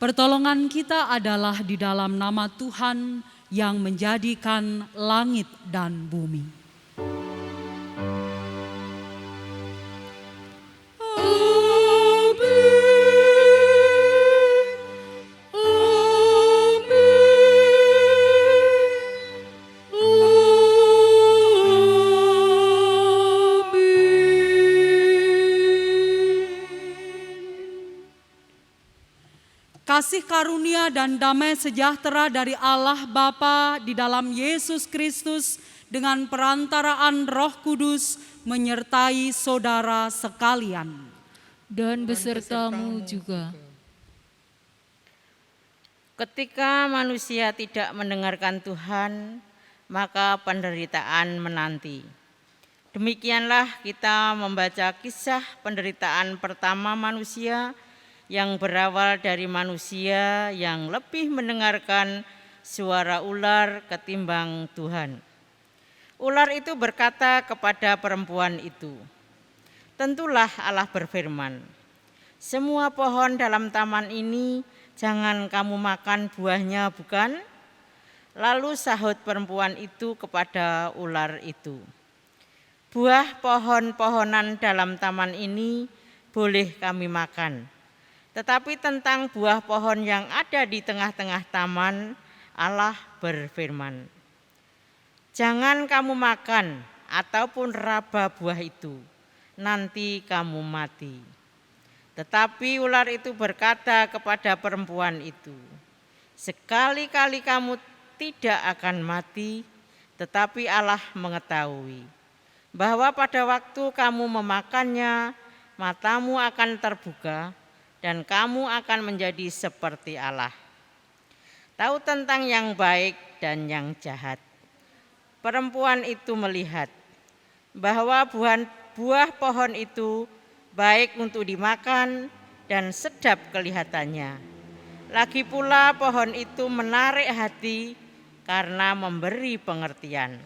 Pertolongan kita adalah di dalam nama Tuhan yang menjadikan langit dan bumi. Kasih karunia dan damai sejahtera dari Allah Bapa di dalam Yesus Kristus dengan perantaraan Roh Kudus menyertai saudara sekalian. Dan besertamu juga. Ketika manusia tidak mendengarkan Tuhan, maka penderitaan menanti. Demikianlah kita membaca kisah penderitaan pertama manusia yang berawal dari manusia yang lebih mendengarkan suara ular ketimbang Tuhan. Ular itu berkata kepada perempuan itu, "Tentulah Allah berfirman, semua pohon dalam taman ini jangan kamu makan buahnya, bukan?" Lalu sahut perempuan itu kepada ular itu, "Buah pohon-pohonan dalam taman ini boleh kami makan. Tetapi tentang buah pohon yang ada di tengah-tengah taman, Allah berfirman, jangan kamu makan ataupun raba buah itu, nanti kamu mati." Tetapi ular itu berkata kepada perempuan itu, "Sekali-kali kamu tidak akan mati, tetapi Allah mengetahui bahwa pada waktu kamu memakannya, matamu akan terbuka, dan kamu akan menjadi seperti Allah, tahu tentang yang baik dan yang jahat." Perempuan itu melihat bahwa buah pohon itu baik untuk dimakan dan sedap kelihatannya. Lagi pula pohon itu menarik hati karena memberi pengertian.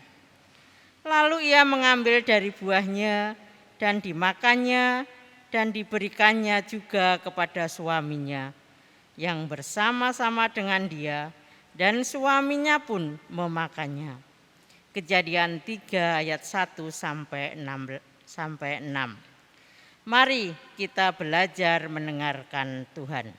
Lalu ia mengambil dari buahnya dan dimakannya, dan diberikannya juga kepada suaminya yang bersama-sama dengan dia, dan suaminya pun memakannya. Kejadian 3 ayat 1 sampai 6. Mari kita belajar mendengarkan Tuhan.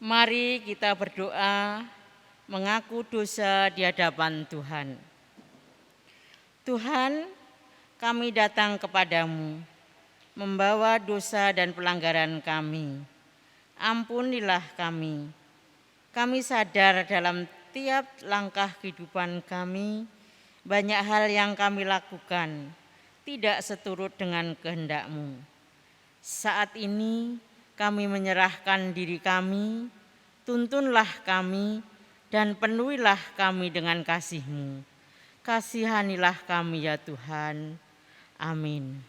Mari kita berdoa mengaku dosa di hadapan Tuhan. Tuhan, kami datang kepadamu membawa dosa dan pelanggaran kami. Ampunilah kami. Kami sadar dalam tiap langkah kehidupan kami, banyak hal yang kami lakukan tidak seturut dengan kehendak-Mu. Saat ini kami menyerahkan diri kami, tuntunlah kami dan penuhilah kami dengan kasih-Mu. Kasihanilah kami ya Tuhan. Amin.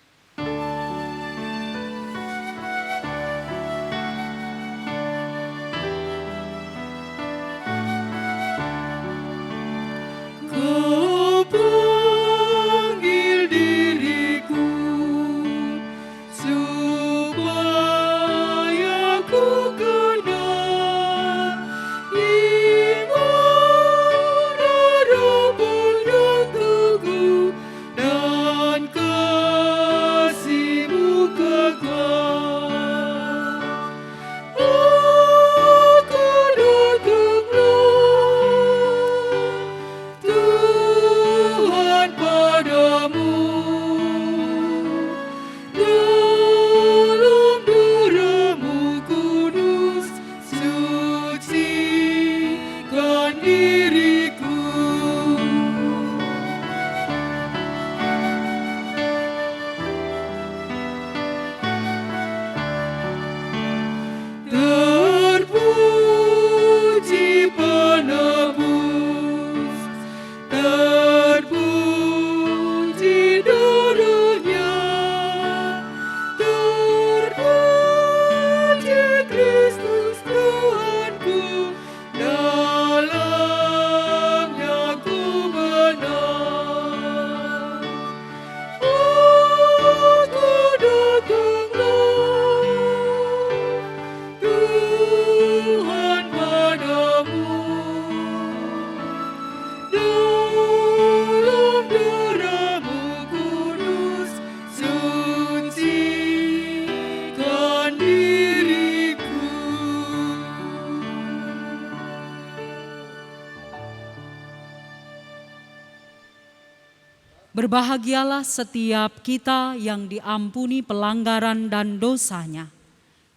Berbahagialah setiap kita yang diampuni pelanggaran dan dosanya.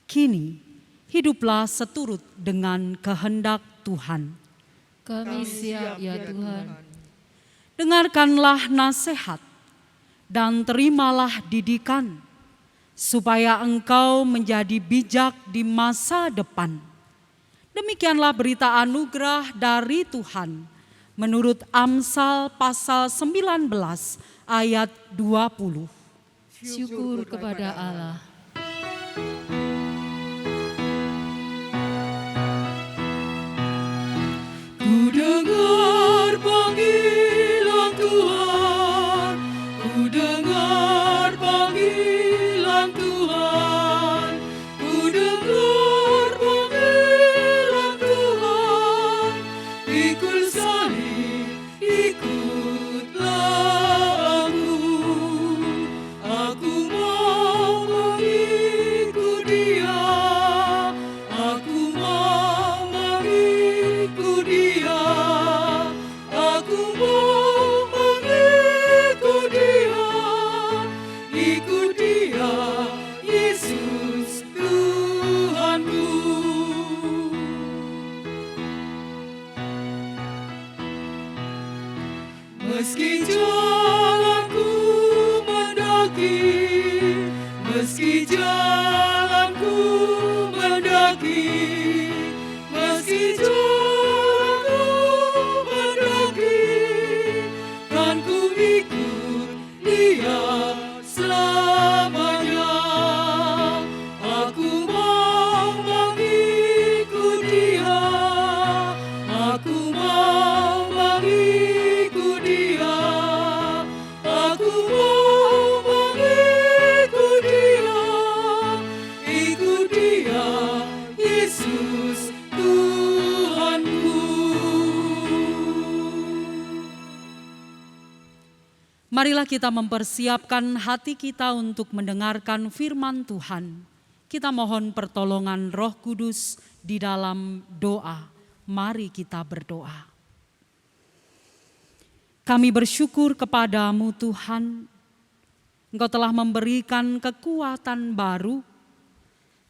Kini, hiduplah seturut dengan kehendak Tuhan. Kami siap ya Tuhan. Dengarkanlah nasihat dan terimalah didikan, supaya engkau menjadi bijak di masa depan. Demikianlah berita anugerah dari Tuhan menurut Amsal pasal 19 ayat 20. Syukur kepada Allah. Ku dengar panggilan Tuhan, ku dengar panggilan Tuhan, ku dengar panggilan Tuhan, ikut sekali, ikutlah aku mau mengikut Dia, aku mau mengikut Dia, aku mau mengikut Dia, ikut Dia, Yesus Tuhanku. Meski jalanku mendaki, meski jalanku mendaki, meski jalanku mendaki, kan ku ikut Dia selamanya. Aku mau mengikut Dia, aku mau mengikut Dia, aku mau mengikut Dia, ikut Dia, Yesus Tuhanku. Marilah kita mempersiapkan hati kita untuk mendengarkan firman Tuhan. Kita mohon pertolongan Roh Kudus di dalam doa. Mari kita berdoa. Kami bersyukur kepadamu Tuhan, Engkau telah memberikan kekuatan baru,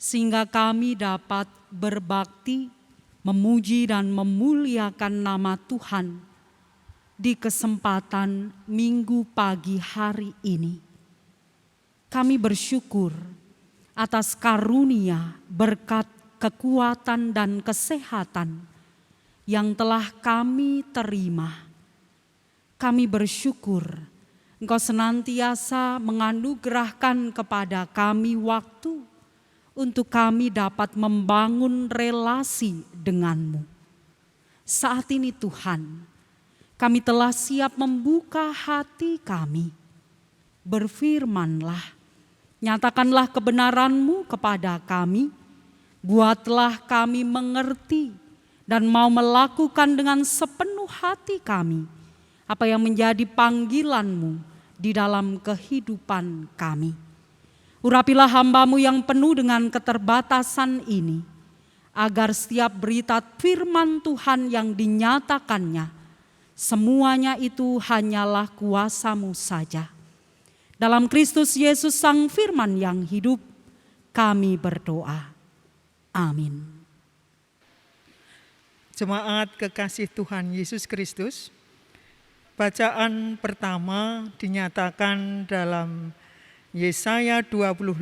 sehingga kami dapat berbakti, memuji dan memuliakan nama Tuhan di kesempatan Minggu pagi hari ini. Kami bersyukur atas karunia, berkat, kekuatan dan kesehatan yang telah kami terima. Kami bersyukur Engkau senantiasa menganugerahkan kepada kami waktu untuk kami dapat membangun relasi denganmu. Saat ini Tuhan, kami telah siap membuka hati kami. Berfirmanlah, nyatakanlah kebenaran-Mu kepada kami, buatlah kami mengerti dan mau melakukan dengan sepenuh hati kami apa yang menjadi panggilan-Mu di dalam kehidupan kami. Urapilah hamba-Mu yang penuh dengan keterbatasan ini, agar setiap berita firman Tuhan yang dinyatakannya, semuanya itu hanyalah kuasa-Mu saja. Dalam Kristus Yesus Sang Firman yang hidup, kami berdoa. Amin. Jemaat kekasih Tuhan Yesus Kristus, bacaan pertama dinyatakan dalam Yesaya 25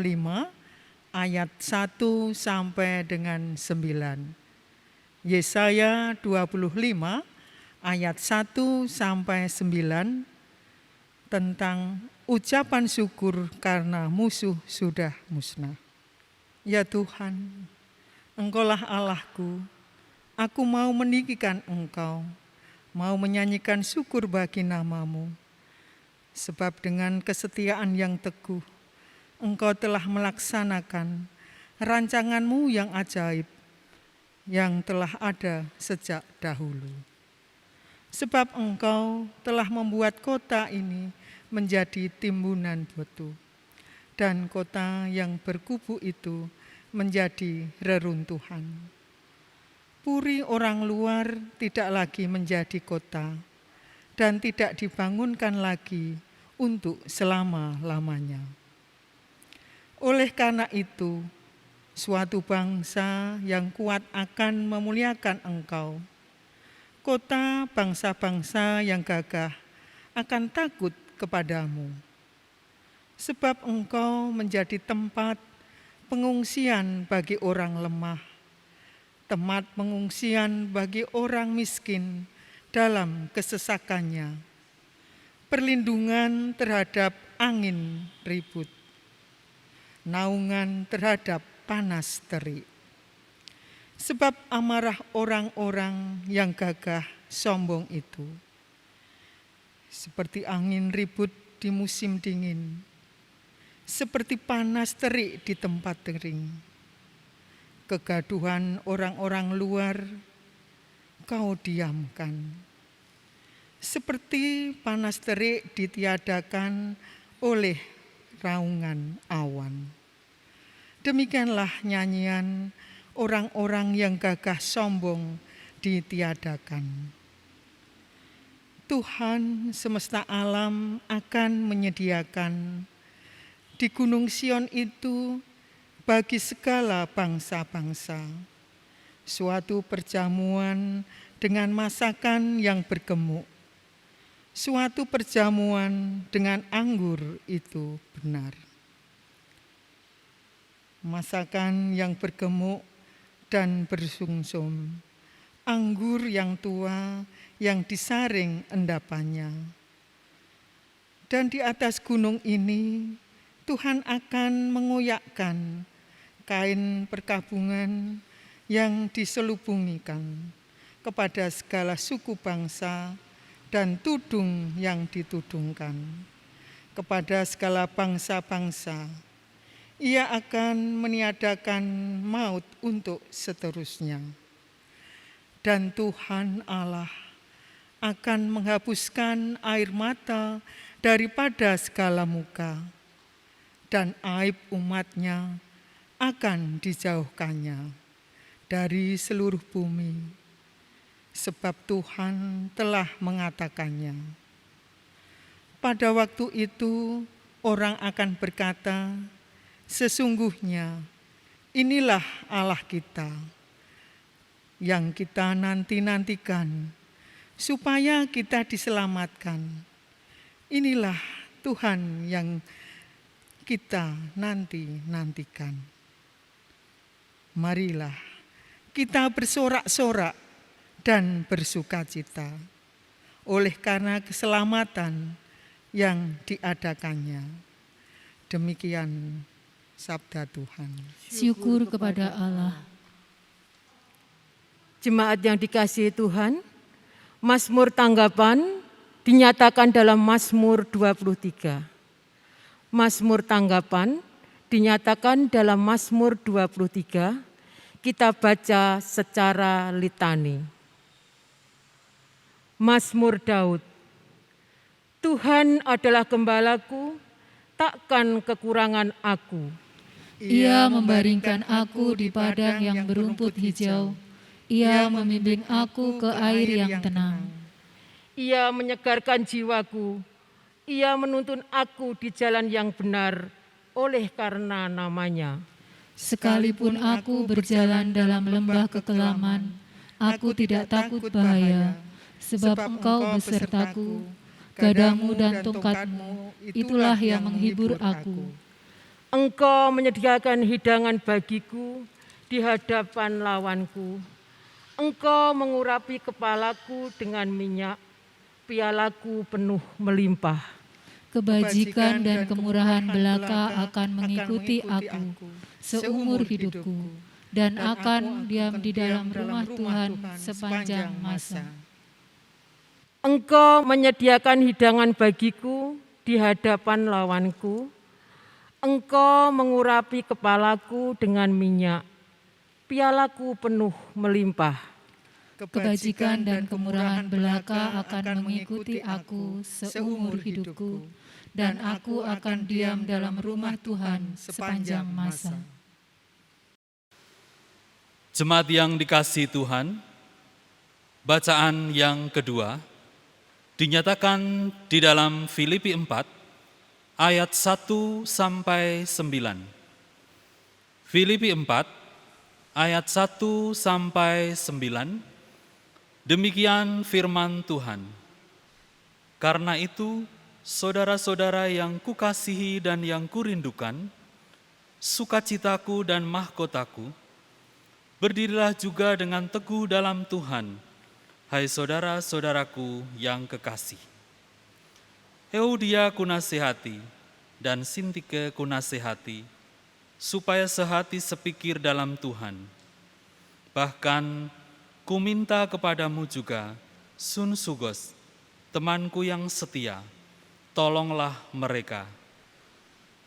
ayat 1 sampai dengan 9. Yesaya 25 ayat 1 sampai 9 tentang ucapan syukur karena musuh sudah musnah. Ya Tuhan, Engkaulah Allahku, aku mau meninggikan Engkau, mau menyanyikan syukur bagi nama-Mu. Sebab dengan kesetiaan yang teguh, Engkau telah melaksanakan rancangan-Mu yang ajaib, yang telah ada sejak dahulu. Sebab Engkau telah membuat kota ini menjadi timbunan batu, dan kota yang berkubu itu menjadi reruntuhan. Puri orang luar tidak lagi menjadi kota, dan tidak dibangunkan lagi untuk selama-lamanya. Oleh karena itu, suatu bangsa yang kuat akan memuliakan Engkau. Kota bangsa-bangsa yang gagah akan takut kepadamu. Sebab Engkau menjadi tempat pengungsian bagi orang lemah, tempat pengungsian bagi orang miskin dalam kesesakannya, perlindungan terhadap angin ribut, naungan terhadap panas terik. Sebab amarah orang-orang yang gagah sombong itu seperti angin ribut di musim dingin, seperti panas terik di tempat kering. Kegaduhan orang-orang luar Kau diamkan. Seperti panas terik ditiadakan oleh raungan awan. Demikianlah nyanyian orang-orang yang gagah sombong ditiadakan. Tuhan semesta alam akan menyediakan di Gunung Sion itu bagi segala bangsa-bangsa suatu perjamuan dengan masakan yang bergemuk, suatu perjamuan dengan anggur itu benar. Masakan yang bergemuk dan bersumsum, anggur yang tua yang disaring endapannya. Dan di atas gunung ini Tuhan akan mengoyakkan kain perkabungan yang diselubungikan kepada segala suku bangsa dan tudung yang ditudungkan kepada segala bangsa-bangsa. Ia akan meniadakan maut untuk seterusnya. Dan Tuhan Allah akan menghapuskan air mata daripada segala muka, dan aib umatnya akan dijauhkannya dari seluruh bumi, sebab Tuhan telah mengatakannya. Pada waktu itu orang akan berkata, sesungguhnya inilah Allah kita, yang kita nanti-nantikan, supaya kita diselamatkan. Inilah Tuhan yang kita nanti-nantikan. Marilah kita bersorak-sorak dan bersukacita oleh karena keselamatan yang diadakannya. Demikian sabda Tuhan. Syukur kepada Allah. Jemaat yang dikasihi Tuhan, Mazmur tanggapan dinyatakan dalam Mazmur 23. Mazmur tanggapan dinyatakan dalam Mazmur 23, kita baca secara litani. Mazmur Daud. Tuhan adalah gembalaku, takkan kekurangan aku. Ia membaringkan aku di padang yang berumput hijau. Ia membimbing aku ke air yang tenang. Ia menyegarkan jiwaku. Ia menuntun aku di jalan yang benar oleh karena namanya. Sekalipun aku berjalan dalam lembah kekelaman, aku tidak takut bahaya, sebab Engkau besertaku, gadamu dan tongkatmu, itulah yang menghibur aku. Engkau menyediakan hidangan bagiku di hadapan lawanku. Engkau mengurapi kepalaku dengan minyak, pialaku penuh melimpah. Kebajikan dan kemurahan belaka akan mengikuti aku seumur hidupku, dan akan diam di dalam rumah Tuhan sepanjang masa. Engkau menyediakan hidangan bagiku di hadapan lawanku. Engkau mengurapi kepalaku dengan minyak, pialaku penuh melimpah. Kebajikan dan kemurahan belaka akan mengikuti aku seumur hidupku, dan aku akan diam dalam rumah Tuhan sepanjang masa. Jemaat yang dikasihi Tuhan, bacaan yang kedua dinyatakan di dalam Filipi 4 ayat 1 sampai 9. Filipi 4 ayat 1 sampai 9. Demikian firman Tuhan. Karena itu, saudara-saudara yang kukasihi dan yang kurindukan, sukacitaku dan mahkotaku, berdirilah juga dengan teguh dalam Tuhan, hai saudara-saudaraku yang kekasih. Euodia kunasihati dan Sintike kunasihati, supaya sehati sepikir dalam Tuhan. Bahkan ku minta kepadamu juga, Sunsugos, temanku yang setia, tolonglah mereka.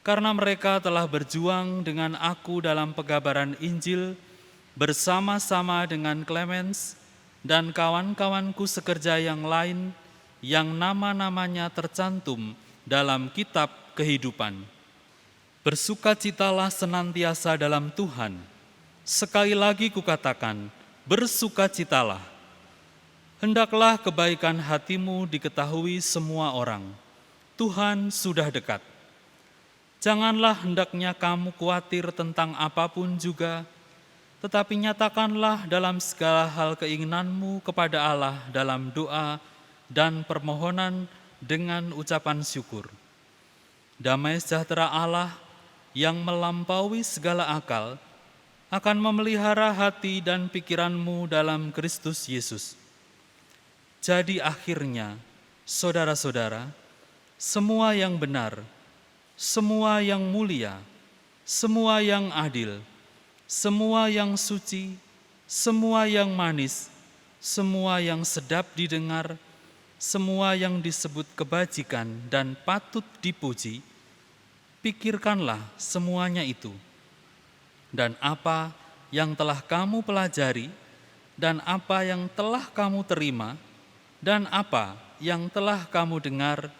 Karena mereka telah berjuang dengan aku dalam pegabaran Injil bersama-sama dengan Clemens dan kawan-kawanku sekerja yang lain yang nama-namanya tercantum dalam kitab kehidupan. Bersukacitalah senantiasa dalam Tuhan. Sekali lagi kukatakan, bersukacitalah. Hendaklah kebaikan hatimu diketahui semua orang. Tuhan sudah dekat. Janganlah hendaknya kamu khawatir tentang apapun juga, tetapi nyatakanlah dalam segala hal keinginanmu kepada Allah dalam doa dan permohonan dengan ucapan syukur. Damai sejahtera Allah yang melampaui segala akal akan memelihara hati dan pikiranmu dalam Kristus Yesus. Jadi akhirnya, saudara-saudara, semua yang benar, semua yang mulia, semua yang adil, semua yang suci, semua yang manis, semua yang sedap didengar, semua yang disebut kebajikan dan patut dipuji, pikirkanlah semuanya itu. Dan apa yang telah kamu pelajari, dan apa yang telah kamu terima, dan apa yang telah kamu dengar,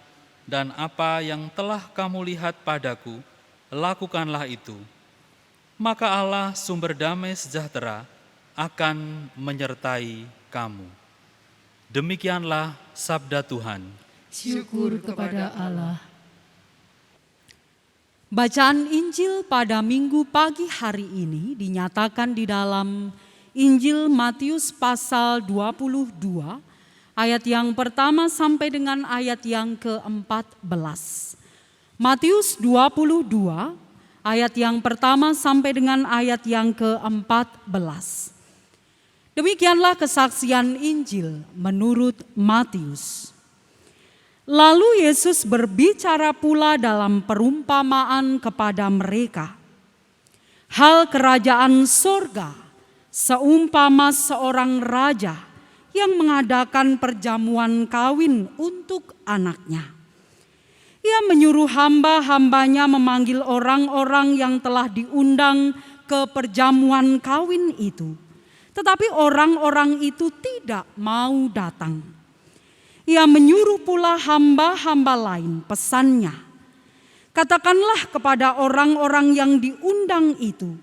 dan apa yang telah kamu lihat padaku, lakukanlah itu. Maka Allah sumber damai sejahtera akan menyertai kamu. Demikianlah sabda Tuhan. Syukur kepada Allah. Bacaan Injil pada Minggu pagi hari ini dinyatakan di dalam Injil Matius pasal 22, ayat yang pertama sampai dengan ayat yang ke-14. Matius 22, ayat yang pertama sampai dengan ayat yang ke-14. Demikianlah kesaksian Injil menurut Matius. Lalu Yesus berbicara pula dalam perumpamaan kepada mereka. Hal kerajaan sorga seumpama seorang raja yang mengadakan perjamuan kawin untuk anaknya. Ia menyuruh hamba-hambanya memanggil orang-orang yang telah diundang ke perjamuan kawin itu. Tetapi orang-orang itu tidak mau datang. Ia menyuruh pula hamba-hamba lain, pesannya. Katakanlah kepada orang-orang yang diundang itu,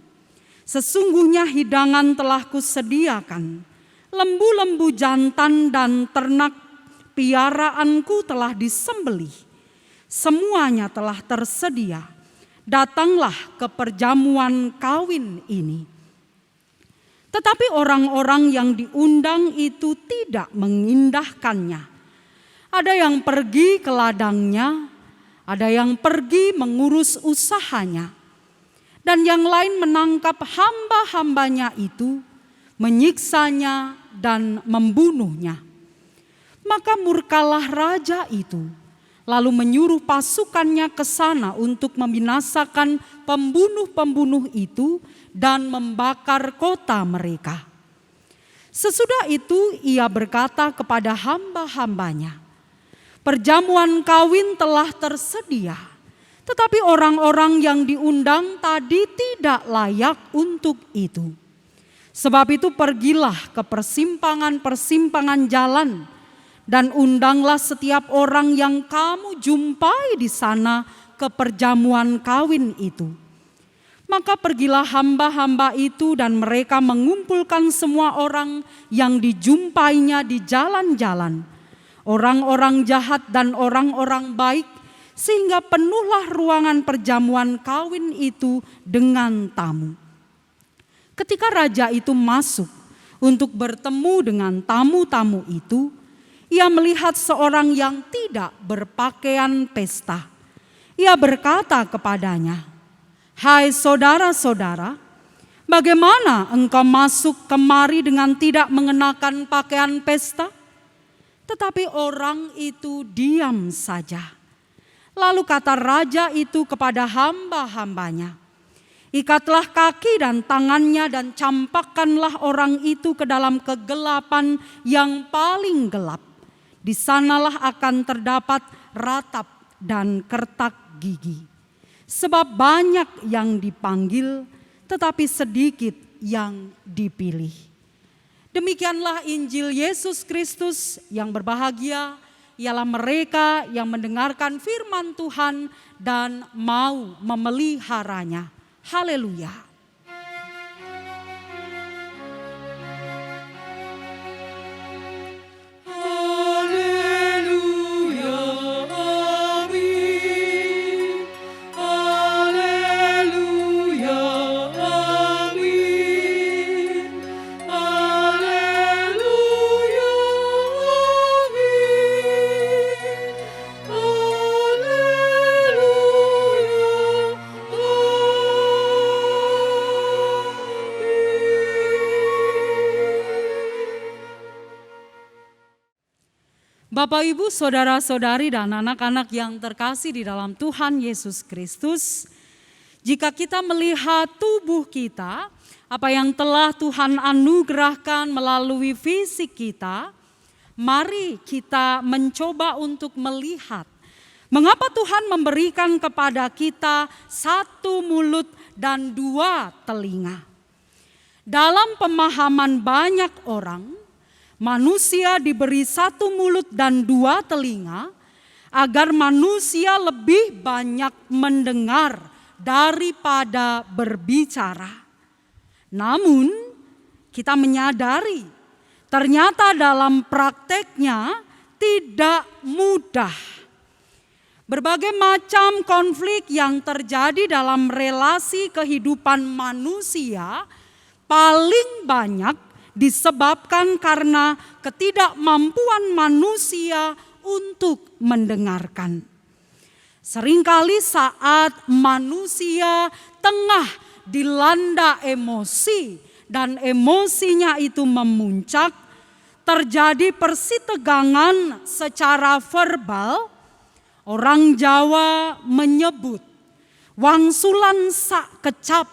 sesungguhnya hidangan telah kusediakan. Lembu-lembu jantan dan ternak piaraanku telah disembelih. Semuanya telah tersedia. Datanglah ke perjamuan kawin ini. Tetapi orang-orang yang diundang itu tidak mengindahkannya. Ada yang pergi ke ladangnya, ada yang pergi mengurus usahanya. Dan yang lain menangkap hamba-hambanya itu, menyiksanya dan membunuhnya. Maka murkalah raja itu, lalu menyuruh pasukannya ke sana untuk membinasakan pembunuh-pembunuh itu dan membakar kota mereka. Sesudah itu ia berkata kepada hamba-hambanya, perjamuan kawin telah tersedia, tetapi orang-orang yang diundang tadi tidak layak untuk itu. Sebab itu pergilah ke persimpangan-persimpangan jalan dan undanglah setiap orang yang kamu jumpai di sana ke perjamuan kawin itu. Maka pergilah hamba-hamba itu dan mereka mengumpulkan semua orang yang dijumpainya di jalan-jalan. Orang-orang jahat dan orang-orang baik sehingga penuhlah ruangan perjamuan kawin itu dengan tamu. Ketika raja itu masuk untuk bertemu dengan tamu-tamu itu, ia melihat seorang yang tidak berpakaian pesta. Ia berkata kepadanya, "Hai saudara-saudara, bagaimana engkau masuk kemari dengan tidak mengenakan pakaian pesta?" Tetapi orang itu diam saja. Lalu kata raja itu kepada hamba-hambanya, "Ikatlah kaki dan tangannya dan campakkanlah orang itu ke dalam kegelapan yang paling gelap. Di sanalah akan terdapat ratap dan kertak gigi. Sebab banyak yang dipanggil, tetapi sedikit yang dipilih." Demikianlah Injil Yesus Kristus. Yang berbahagia ialah mereka yang mendengarkan firman Tuhan dan mau memeliharanya. Haleluya. Bapak, Ibu, saudara-saudari dan anak-anak yang terkasih di dalam Tuhan Yesus Kristus, jika kita melihat tubuh kita, apa yang telah Tuhan anugerahkan melalui fisik kita, mari kita mencoba untuk melihat mengapa Tuhan memberikan kepada kita satu mulut dan dua telinga. Dalam pemahaman banyak orang, manusia diberi satu mulut dan dua telinga agar manusia lebih banyak mendengar daripada berbicara. Namun kita menyadari ternyata dalam prakteknya tidak mudah. Berbagai macam konflik yang terjadi dalam relasi kehidupan manusia paling banyak disebabkan karena ketidakmampuan manusia untuk mendengarkan. Seringkali saat manusia tengah dilanda emosi dan emosinya itu memuncak, terjadi persitegangan secara verbal. Orang Jawa menyebut, "Wangsulan sak kecap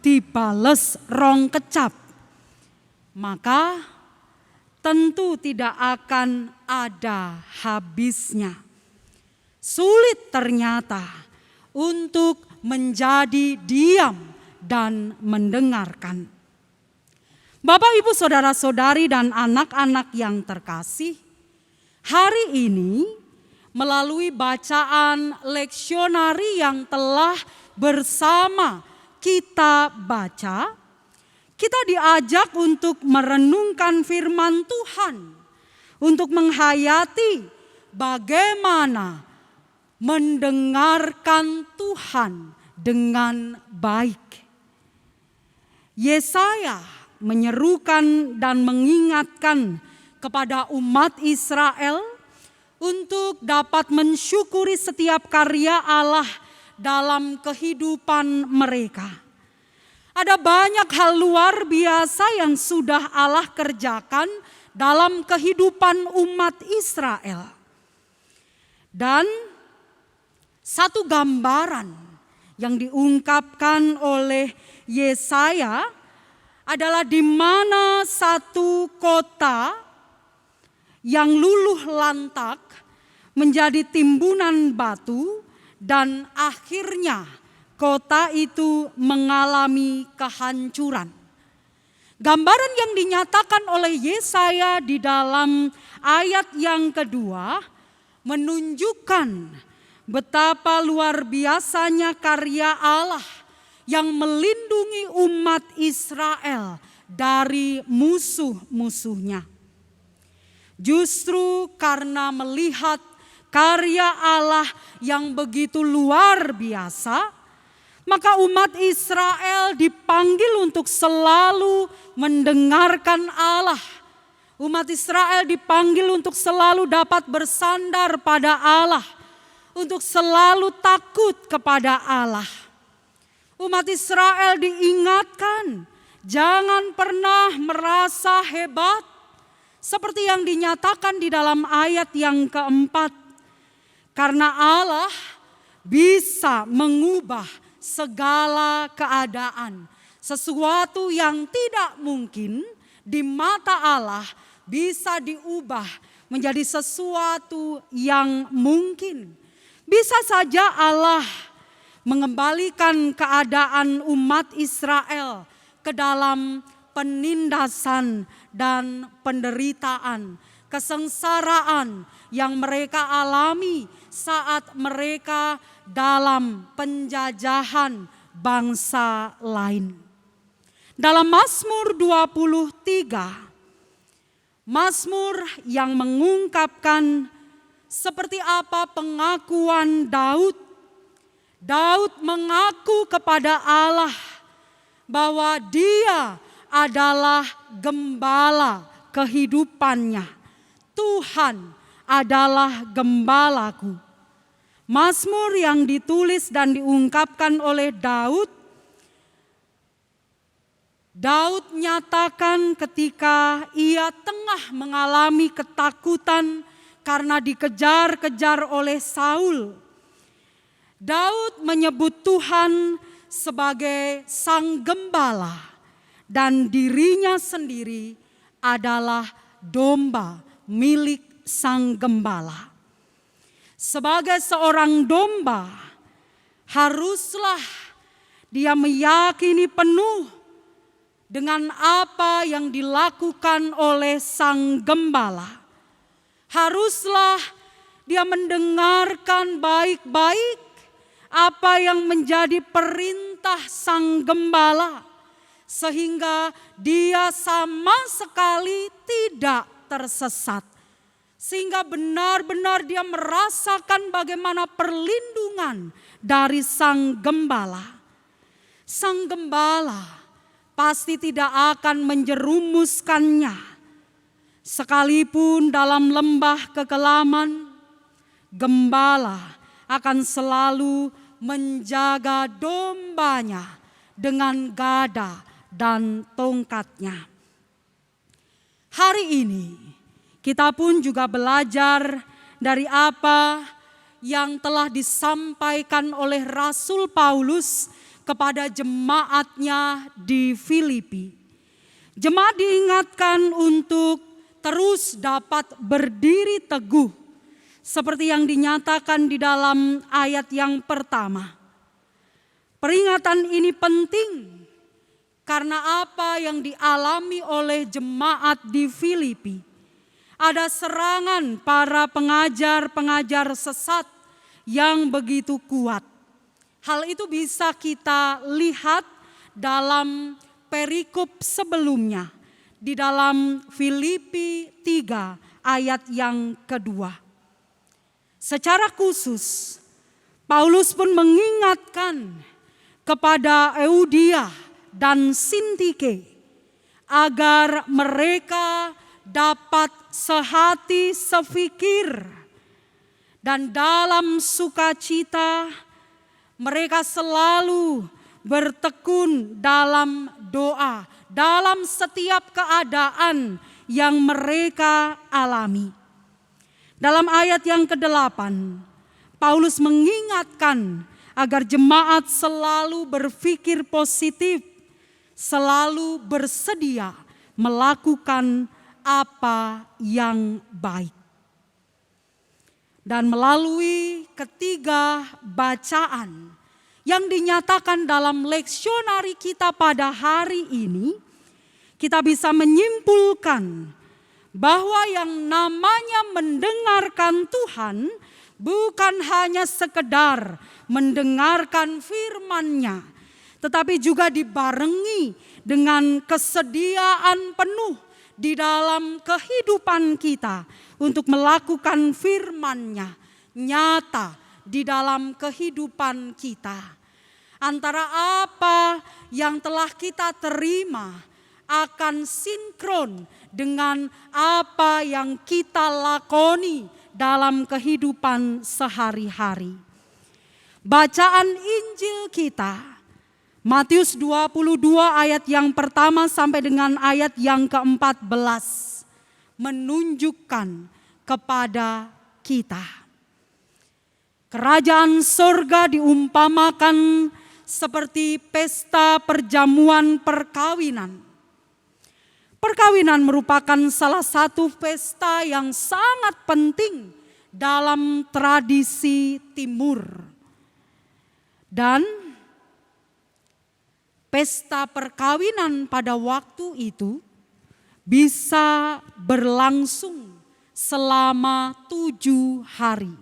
dibales rong kecap." Maka tentu tidak akan ada habisnya. Sulit ternyata untuk menjadi diam dan mendengarkan. Bapak, Ibu, saudara-saudari dan anak-anak yang terkasih, hari ini melalui bacaan leksionari yang telah bersama kita baca, kita diajak untuk merenungkan firman Tuhan, untuk menghayati bagaimana mendengarkan Tuhan dengan baik. Yesaya menyerukan dan mengingatkan kepada umat Israel untuk dapat mensyukuri setiap karya Allah dalam kehidupan mereka. Ada banyak hal luar biasa yang sudah Allah kerjakan dalam kehidupan umat Israel. Dan satu gambaran yang diungkapkan oleh Yesaya adalah di mana satu kota yang luluh lantak menjadi timbunan batu dan akhirnya kota itu mengalami kehancuran. Gambaran yang dinyatakan oleh Yesaya di dalam ayat yang kedua menunjukkan betapa luar biasanya karya Allah yang melindungi umat Israel dari musuh-musuhnya. Justru karena melihat karya Allah yang begitu luar biasa, maka umat Israel dipanggil untuk selalu mendengarkan Allah. Umat Israel dipanggil untuk selalu dapat bersandar pada Allah, untuk selalu takut kepada Allah. Umat Israel diingatkan, jangan pernah merasa hebat, seperti yang dinyatakan di dalam ayat yang keempat. Karena Allah bisa mengubah segala keadaan. Sesuatu yang tidak mungkin di mata Allah bisa diubah menjadi sesuatu yang mungkin. Bisa saja Allah mengembalikan keadaan umat Israel ke dalam penindasan dan penderitaan, kesengsaraan yang mereka alami saat mereka dalam penjajahan bangsa lain. Dalam Mazmur 23, Mazmur yang mengungkapkan seperti apa pengakuan Daud. Daud mengaku kepada Allah bahwa Dia adalah gembala kehidupannya. Tuhan adalah gembalaku. Mazmur yang ditulis dan diungkapkan oleh Daud. Daud nyatakan ketika ia tengah mengalami ketakutan karena dikejar-kejar oleh Saul. Daud menyebut Tuhan sebagai sang gembala dan dirinya sendiri adalah domba milik sang gembala. Sebagai seorang domba, haruslah dia meyakini penuh dengan apa yang dilakukan oleh sang gembala. Haruslah dia mendengarkan baik-baik apa yang menjadi perintah sang gembala, sehingga dia sama sekali tidak tersesat. Sehingga benar-benar dia merasakan bagaimana perlindungan dari sang gembala. Sang gembala pasti tidak akan menjerumuskannya. Sekalipun dalam lembah kekelaman, gembala akan selalu menjaga dombanya dengan gada dan tongkatnya. Hari ini kita pun juga belajar dari apa yang telah disampaikan oleh Rasul Paulus kepada jemaatnya di Filipi. Jemaat diingatkan untuk terus dapat berdiri teguh seperti yang dinyatakan di dalam ayat yang pertama. Peringatan ini penting karena apa yang dialami oleh jemaat di Filipi. Ada serangan para pengajar-pengajar sesat yang begitu kuat. Hal itu bisa kita lihat dalam perikop sebelumnya di dalam Filipi 3 ayat yang kedua. Secara khusus Paulus pun mengingatkan kepada Euodia dan Sintike agar mereka dapat sehati sefikir dan dalam sukacita mereka selalu bertekun dalam doa dalam setiap keadaan yang mereka alami. Dalam ayat yang ke-8 Paulus mengingatkan agar jemaat selalu berpikir positif, selalu bersedia melakukan apa yang baik. Dan melalui ketiga bacaan yang dinyatakan dalam leksionari kita pada hari ini, kita bisa menyimpulkan bahwa yang namanya mendengarkan Tuhan bukan hanya sekedar mendengarkan firman-Nya, tetapi juga dibarengi dengan kesediaan penuh di dalam kehidupan kita untuk melakukan firman-Nya, nyata di dalam kehidupan kita. Antara apa yang telah kita terima akan sinkron dengan apa yang kita lakoni dalam kehidupan sehari-hari. Bacaan Injil kita, Matius 22 ayat yang pertama sampai dengan ayat yang ke-14, menunjukkan kepada kita. Kerajaan sorga diumpamakan seperti pesta perjamuan perkawinan. Perkawinan merupakan salah satu pesta yang sangat penting dalam tradisi Timur. Dan pesta perkawinan pada waktu itu bisa berlangsung selama 7 hari.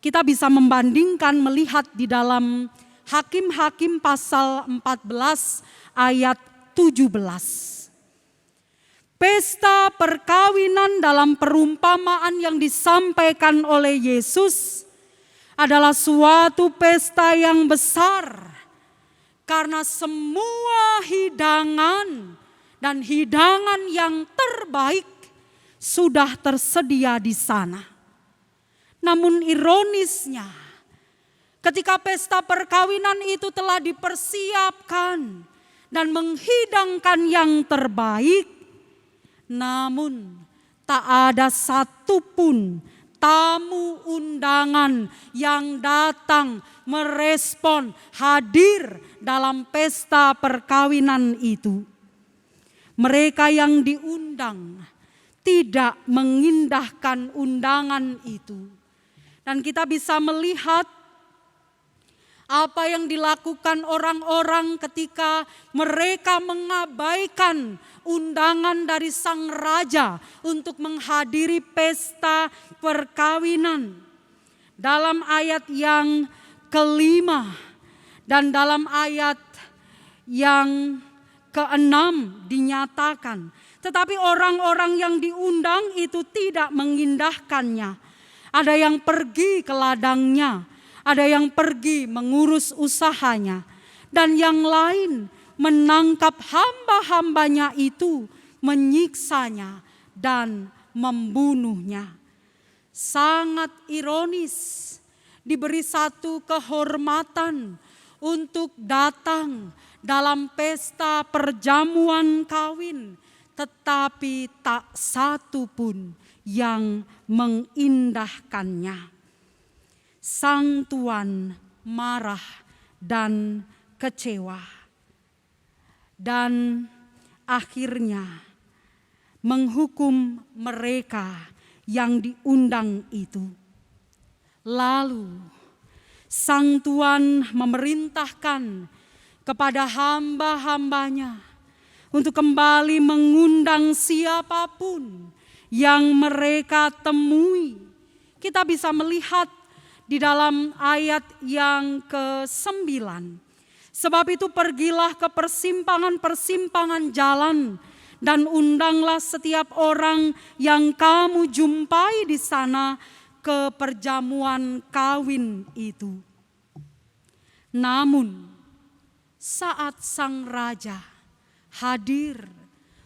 Kita bisa membandingkan melihat di dalam Hakim-Hakim pasal 14 ayat 17. Pesta perkawinan dalam perumpamaan yang disampaikan oleh Yesus adalah suatu pesta yang besar karena semua hidangan dan hidangan yang terbaik sudah tersedia di sana. Namun ironisnya, ketika pesta perkawinan itu telah dipersiapkan dan menghidangkan yang terbaik, namun tak ada satupun tamu undangan yang datang merespon hadir dalam pesta perkawinan itu. Mereka yang diundang tidak mengindahkan undangan itu. Dan kita bisa melihat apa yang dilakukan orang-orang ketika mereka mengabaikan undangan dari sang raja untuk menghadiri pesta perkawinan. Dalam ayat yang kelima dan dalam ayat yang keenam dinyatakan, tetapi orang-orang yang diundang itu tidak mengindahkannya. Ada yang pergi ke ladangnya, ada yang pergi mengurus usahanya, dan yang lain menangkap hamba-hambanya itu, menyiksanya dan membunuhnya. Sangat ironis, diberi satu kehormatan untuk datang dalam pesta perjamuan kawin, tetapi tak satu pun yang mengindahkannya. Sang tuan marah dan kecewa, dan akhirnya menghukum mereka yang diundang itu. Lalu sang tuan memerintahkan kepada hamba-hambanya untuk kembali mengundang siapapun yang mereka temui. Kita bisa melihat di dalam ayat yang ke-9. Sebab itu pergilah ke persimpangan-persimpangan jalan dan undanglah setiap orang yang kamu jumpai di sana ke perjamuan kawin itu. Namun saat sang raja hadir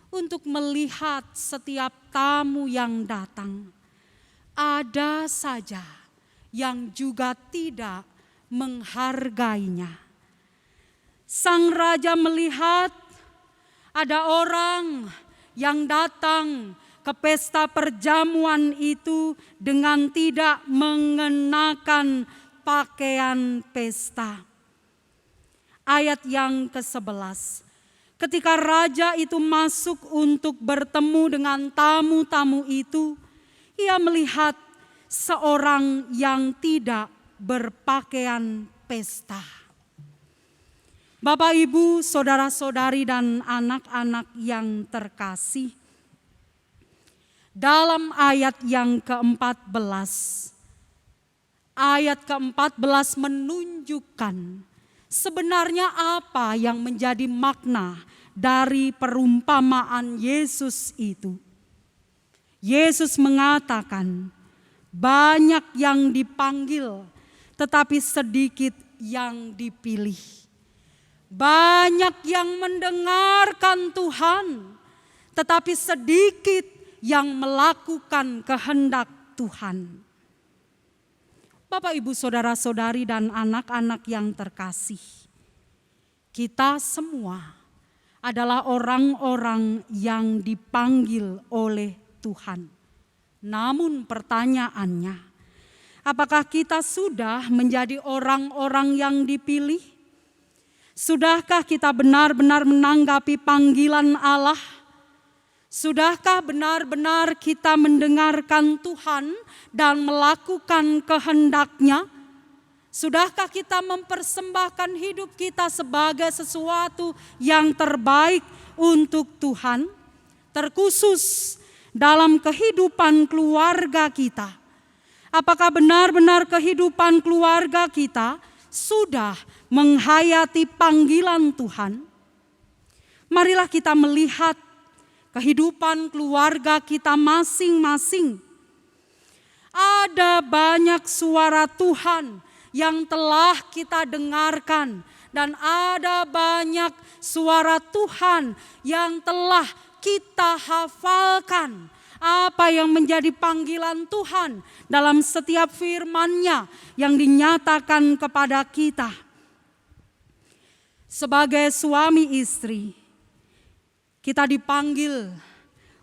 untuk melihat setiap tamu yang datang, ada saja yang juga tidak menghargainya. Sang raja melihat ada orang yang datang ke pesta perjamuan itu dengan tidak mengenakan pakaian pesta. Ayat yang ke-11. Ketika raja itu masuk untuk bertemu dengan tamu-tamu itu, ia melihat seorang yang tidak berpakaian pesta. Bapak, Ibu, saudara-saudari dan anak-anak yang terkasih, dalam ayat yang ke-14, ayat ke-14 menunjukkan sebenarnya apa yang menjadi makna dari perumpamaan Yesus itu. Yesus mengatakan Banyak yang dipanggil, tetapi sedikit yang dipilih. Banyak yang mendengarkan Tuhan, tetapi sedikit yang melakukan kehendak Tuhan. Bapak, Ibu, saudara-saudari, dan anak-anak yang terkasih, kita semua adalah orang-orang yang dipanggil oleh Tuhan. Namun pertanyaannya, apakah kita sudah menjadi orang-orang yang dipilih? Sudahkah kita benar-benar menanggapi panggilan Allah? Sudahkah benar-benar kita mendengarkan Tuhan dan melakukan kehendak-Nya? Sudahkah kita mempersembahkan hidup kita sebagai sesuatu yang terbaik untuk Tuhan? Terkhusus dalam kehidupan keluarga kita. Apakah benar-benar kehidupan keluarga kita sudah menghayati panggilan Tuhan? Marilah kita melihat kehidupan keluarga kita masing-masing. Ada banyak suara Tuhan yang telah kita dengarkan, dan ada banyak suara Tuhan yang telah kita hafalkan. Apa yang menjadi panggilan Tuhan dalam setiap firman-Nya yang dinyatakan kepada kita. Sebagai suami istri, kita dipanggil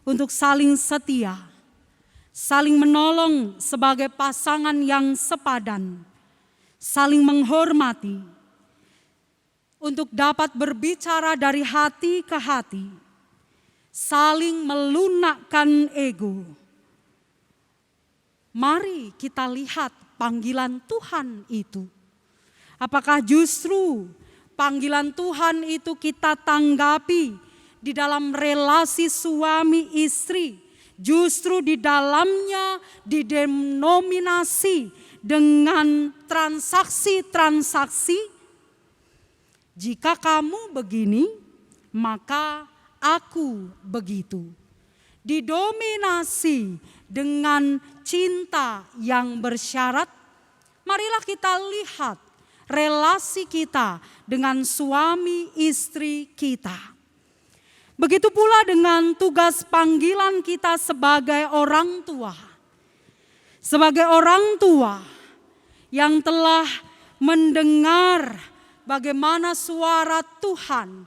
untuk saling setia, saling menolong sebagai pasangan yang sepadan, saling menghormati, untuk dapat berbicara dari hati ke hati, saling melunakkan ego. Mari kita lihat panggilan Tuhan itu. Apakah justru panggilan Tuhan itu kita tanggapi di dalam relasi suami istri, justru di dalamnya didenominasi dengan transaksi-transaksi? Jika kamu begini, maka aku begitu. Didominasi dengan cinta yang bersyarat. Marilah kita lihat relasi kita dengan suami istri kita. Begitu pula dengan tugas panggilan kita sebagai orang tua. Sebagai orang tua yang telah mendengar bagaimana suara Tuhan,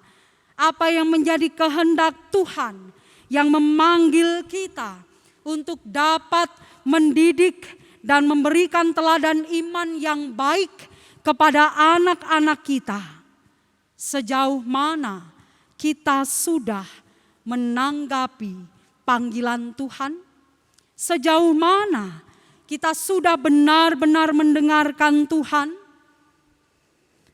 apa yang menjadi kehendak Tuhan yang memanggil kita untuk dapat mendidik dan memberikan teladan iman yang baik kepada anak-anak kita. Sejauh mana kita sudah menanggapi panggilan Tuhan? Sejauh mana kita sudah benar-benar mendengarkan Tuhan?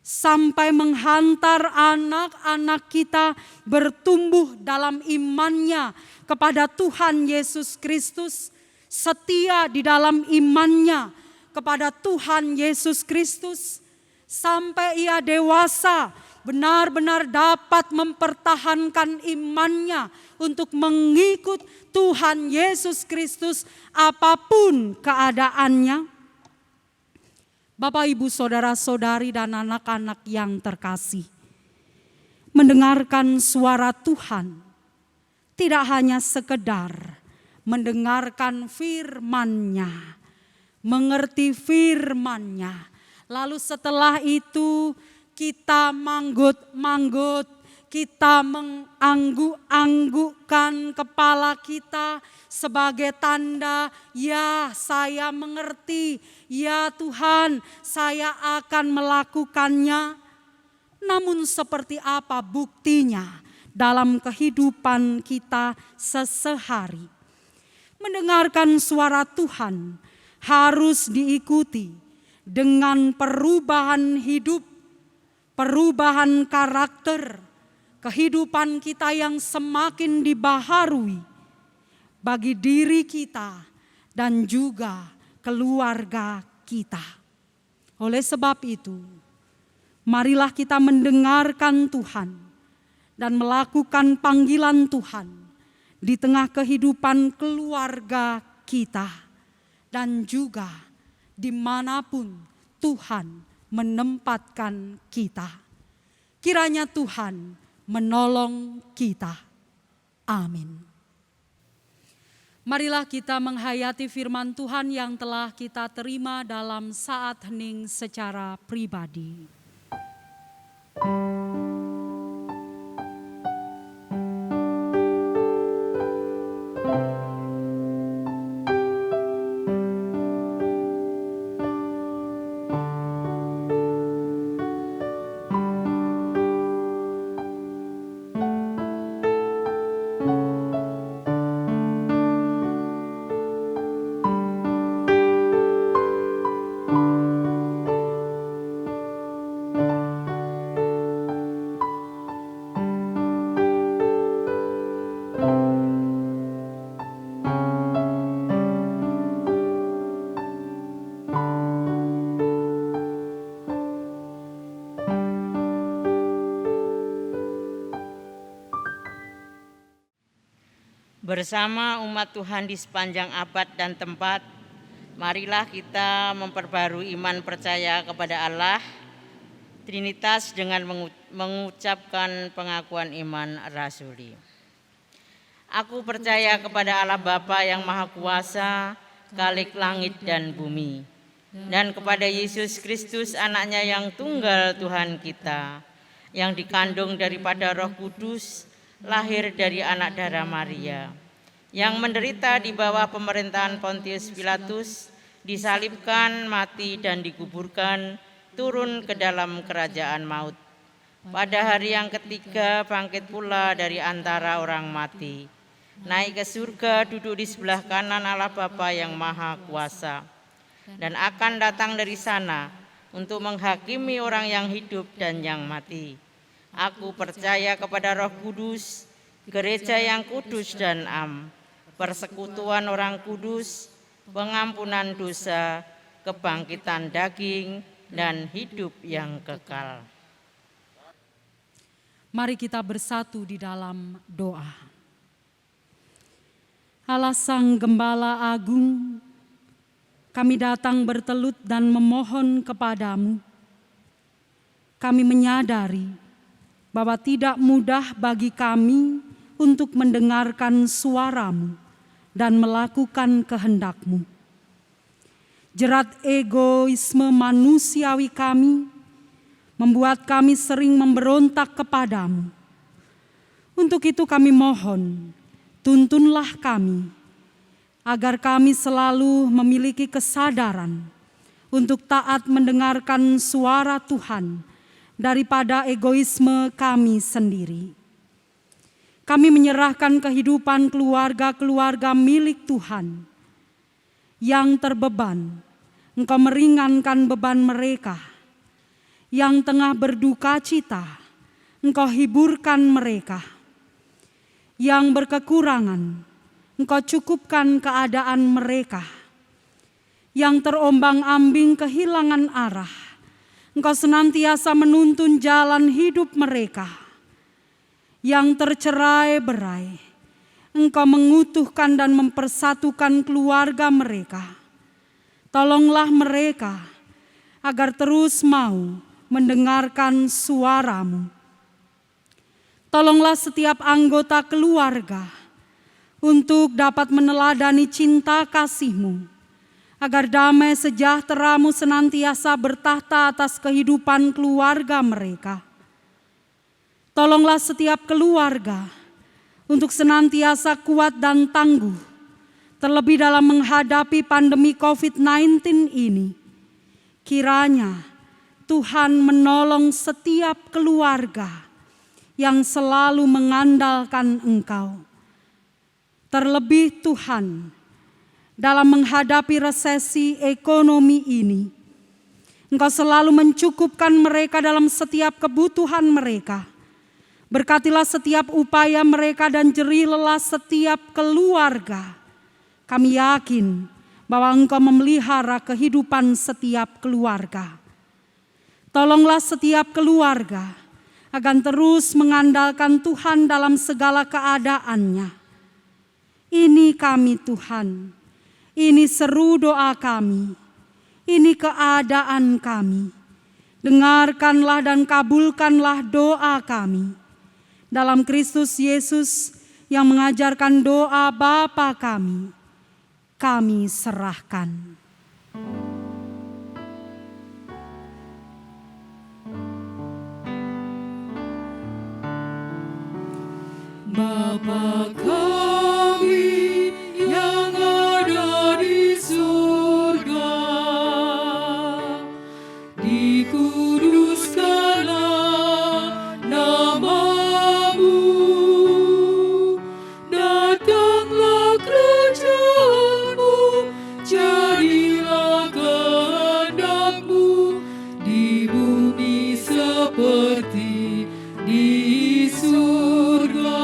Sampai menghantar anak-anak kita bertumbuh dalam imannya kepada Tuhan Yesus Kristus, setia di dalam imannya kepada Tuhan Yesus Kristus, sampai ia dewasa benar-benar dapat mempertahankan imannya untuk mengikut Tuhan Yesus Kristus apapun keadaannya. Bapak, Ibu, saudara-saudari, dan anak-anak yang terkasih, mendengarkan suara Tuhan tidak hanya sekedar mendengarkan firman-Nya, mengerti firman-Nya, lalu setelah itu kita manggut-manggut, kita mengangguk-anggukkan kepala kita sebagai tanda, ya saya mengerti, ya Tuhan saya akan melakukannya. Namun seperti apa buktinya dalam kehidupan kita sehari-hari? Mendengarkan suara Tuhan harus diikuti dengan perubahan hidup, perubahan karakter, kehidupan kita yang semakin dibaharui bagi diri kita dan juga keluarga kita. Oleh sebab itu, marilah kita mendengarkan Tuhan dan melakukan panggilan Tuhan di tengah kehidupan keluarga kita dan juga dimanapun Tuhan menempatkan kita. Kiranya Tuhan menolong kita. Amin. Marilah kita menghayati firman Tuhan yang telah kita terima dalam saat hening secara pribadi. Bersama umat Tuhan di sepanjang abad dan tempat, marilah kita memperbarui iman percaya kepada Allah Trinitas dengan mengucapkan pengakuan iman rasuli. Aku percaya kepada Allah Bapa yang Maha Kuasa, Khalik langit dan bumi, dan kepada Yesus Kristus anaknya yang tunggal Tuhan kita, yang dikandung daripada Roh Kudus, lahir dari anak darah Maria, yang menderita di bawah pemerintahan Pontius Pilatus, disalibkan, mati dan dikuburkan, turun ke dalam kerajaan maut. Pada hari yang ketiga bangkit pula dari antara orang mati, naik ke surga, duduk di sebelah kanan Allah Bapa yang Maha Kuasa, dan akan datang dari sana untuk menghakimi orang yang hidup dan yang mati. Aku percaya kepada Roh Kudus, gereja yang kudus dan am, persekutuan orang kudus, pengampunan dosa, kebangkitan daging, dan hidup yang kekal. Mari kita bersatu di dalam doa. Allah Sang Gembala Agung, kami datang bertelut dan memohon kepadamu. Kami menyadari bahwa tidak mudah bagi kami untuk mendengarkan suara-Mu dan melakukan kehendak-Mu. Jerat egoisme manusiawi kami membuat kami sering memberontak kepadamu. Untuk itu kami mohon, tuntunlah kami, agar kami selalu memiliki kesadaran untuk taat mendengarkan suara Tuhan daripada egoisme kami sendiri. Kami menyerahkan kehidupan keluarga-keluarga milik Tuhan yang terbeban. Engkau meringankan beban mereka. Yang tengah berduka cita, Engkau hiburkan mereka. Yang berkekurangan, Engkau cukupkan keadaan mereka. Yang terombang-ambing kehilangan arah, Engkau senantiasa menuntun jalan hidup mereka. Yang tercerai-berai, Engkau mengutuhkan dan mempersatukan keluarga mereka. Tolonglah mereka agar terus mau mendengarkan suara-Mu. Tolonglah setiap anggota keluarga untuk dapat meneladani cinta kasih-Mu, agar damai sejahtera-Mu senantiasa bertahta atas kehidupan keluarga mereka. Tolonglah setiap keluarga untuk senantiasa kuat dan tangguh, terlebih dalam menghadapi pandemi COVID-19 ini. Kiranya Tuhan menolong setiap keluarga yang selalu mengandalkan Engkau. Terlebih Tuhan, dalam menghadapi resesi ekonomi ini, Engkau selalu mencukupkan mereka dalam setiap kebutuhan mereka. Berkatilah setiap upaya mereka dan jerilah setiap keluarga. Kami yakin bahwa Engkau memelihara kehidupan setiap keluarga. Tolonglah setiap keluarga agar terus mengandalkan Tuhan dalam segala keadaannya. Ini kami Tuhan, Ini seru doa kami, ini keadaan kami. Dengarkanlah dan kabulkanlah doa kami. Dalam Kristus Yesus yang mengajarkan doa Bapa kami serahkan. Bapa kami yang ada di surga, dikuduskanlah nama-Mu, datanglah kerajaan-Mu, jadilah kehendak-Mu di bumi seperti di surga.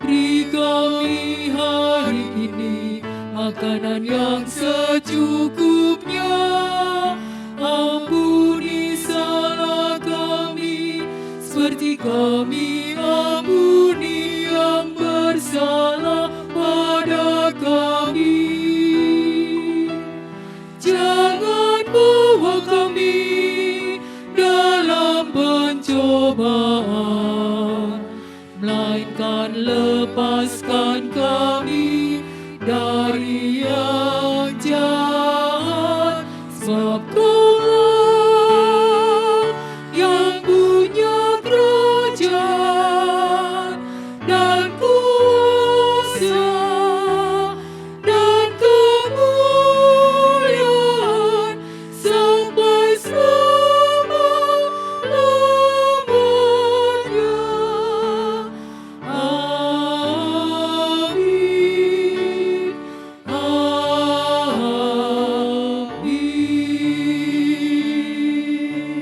Beri kami hari ini makanan yang secukupnya. Ampuni salah kami seperti kami ampuni yang bersalah pada kami. Jangan bawa kami dalam pencobaan, melainkan lepaskan kami dari yang jahat. Sebab Kaulah yang punya kerajaan dan kuasa dan kemuliaan sampai selama-lamanya. Amin.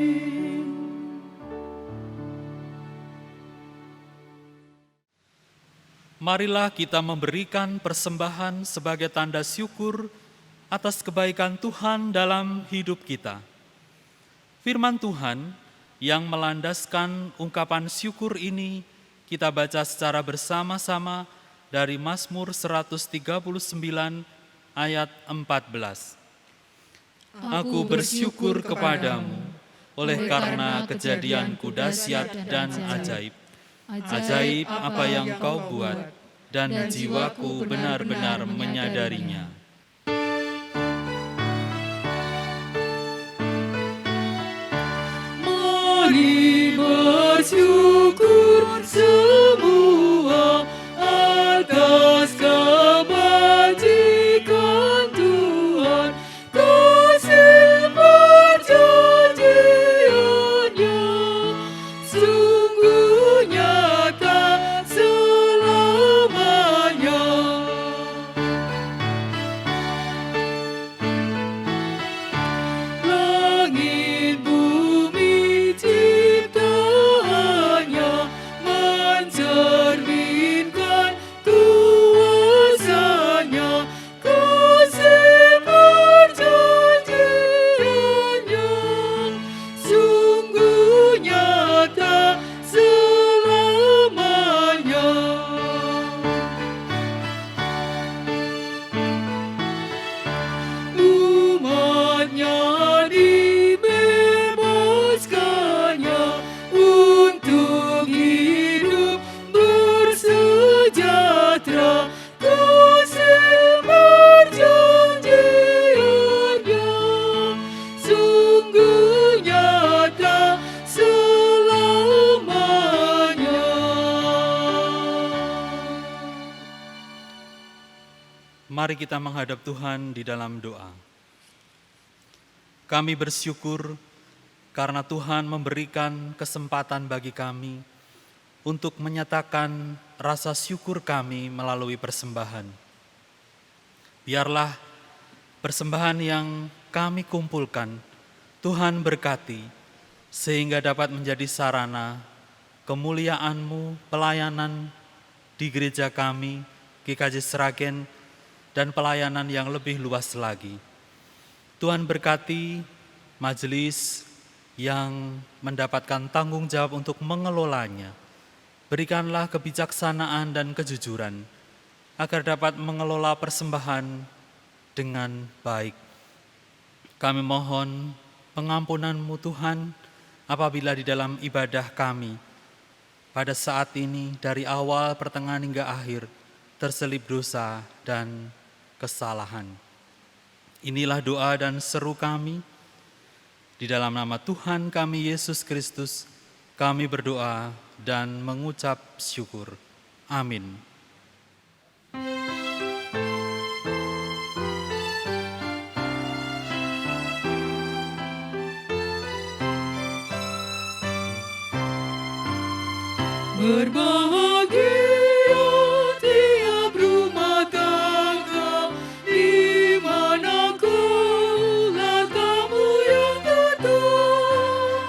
Amin. Marilah kita memberikan persembahan sebagai tanda syukur atas kebaikan Tuhan dalam hidup kita. Firman Tuhan yang melandaskan ungkapan syukur ini kita baca secara bersama-sama dari Mazmur 139 ayat 14. Aku bersyukur kepadamu oleh karena kejadianku dahsyat dan ajaib. Ajaib apa yang kau buat, dan jiwaku benar-benar menyadarinya. Mari bersyukur semua atas kebajikan Tuhan, kasih perjanjiannya sungguh nyata selamanya. Langit bumi ciptaannya mencerminkan kuasanya, kasih perjanjiannya sungguh nyata selamanya. Umatnya dibebaskannya untuk hidup bersejahtera, kasih perjanjiannya sungguh nyata selamanya. Mari kita menghadap Tuhan di dalam doa. Kami bersyukur karena Tuhan memberikan kesempatan bagi kami untuk menyatakan rasa syukur kami melalui persembahan. Biarlah persembahan yang kami kumpulkan Tuhan berkati, sehingga dapat menjadi sarana kemuliaan-Mu, pelayanan di gereja kami, GKJ Sragen, dan pelayanan yang lebih luas lagi. Tuhan berkati majelis yang mendapatkan tanggung jawab untuk mengelolanya. Berikanlah kebijaksanaan dan kejujuran, agar dapat mengelola persembahan dengan baik. Kami mohon pengampunan-Mu Tuhan apabila di dalam ibadah kami pada saat ini dari awal, pertengahan hingga akhir terselip dosa dan kesalahan. Inilah doa dan seru kami. Di dalam nama Tuhan kami Yesus Kristus, kami berdoa dan mengucap syukur. Amin. Berbahagia tiap rumah tangga di mana kaulah tamu yang datang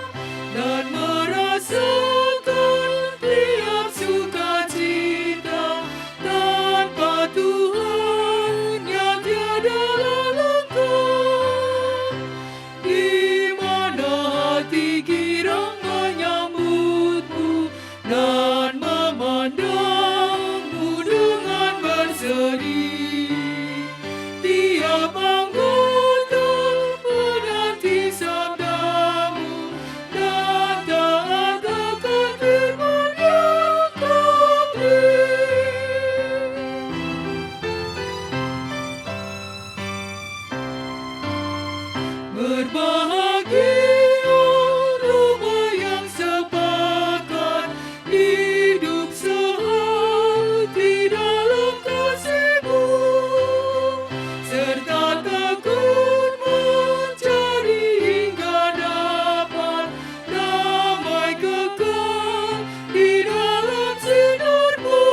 dan merasakan tiap sukacita tanpa Tuhan yang tiada lengkap, di mana hati girang menyambutmu dan memandangmu dengan bersedih. Tiap anggota menanti sabdamu dan taat akan firman yang kau beri. Berbahagia rumah yang sepakat hidup sehati dalam kasih-Mu, serta takut mencari hingga dapat damai kekal di dalam sinar-Mu,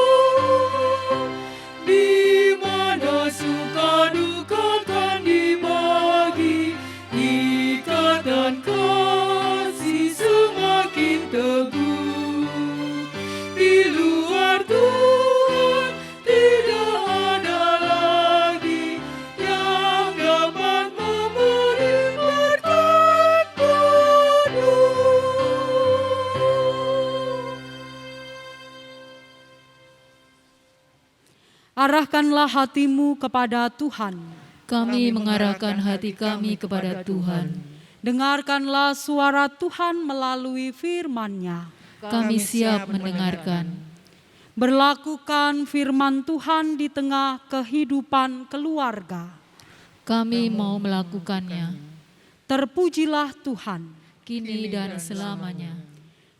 di mana suka duka kan dibagi, ikatan kasih semakin teguh. Di luar Tuhan tidak ada lagi yang dapat memberi berkat penuh. Arahkanlah hatimu kepada Tuhan. Kami mengarahkan hati kami kepada Tuhan. Dengarkanlah suara Tuhan melalui firman-Nya. Kami siap mendengarkan. Berlakukan firman Tuhan di tengah kehidupan keluarga. Kami mau melakukannya, Terpujilah Tuhan. kini dan selamanya.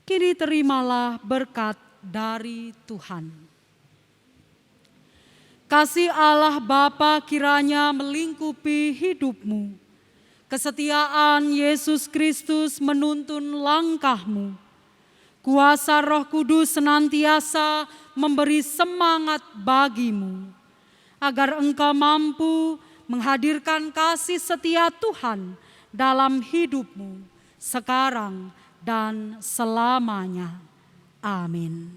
Kini terimalah berkat dari Tuhan. Kasih Allah Bapa kiranya melingkupi hidupmu. Kesetiaan Yesus Kristus menuntun langkahmu. Kuasa Roh Kudus senantiasa memberi semangat bagimu, agar engkau mampu menghadirkan kasih setia Tuhan dalam hidupmu sekarang dan selamanya. Amin.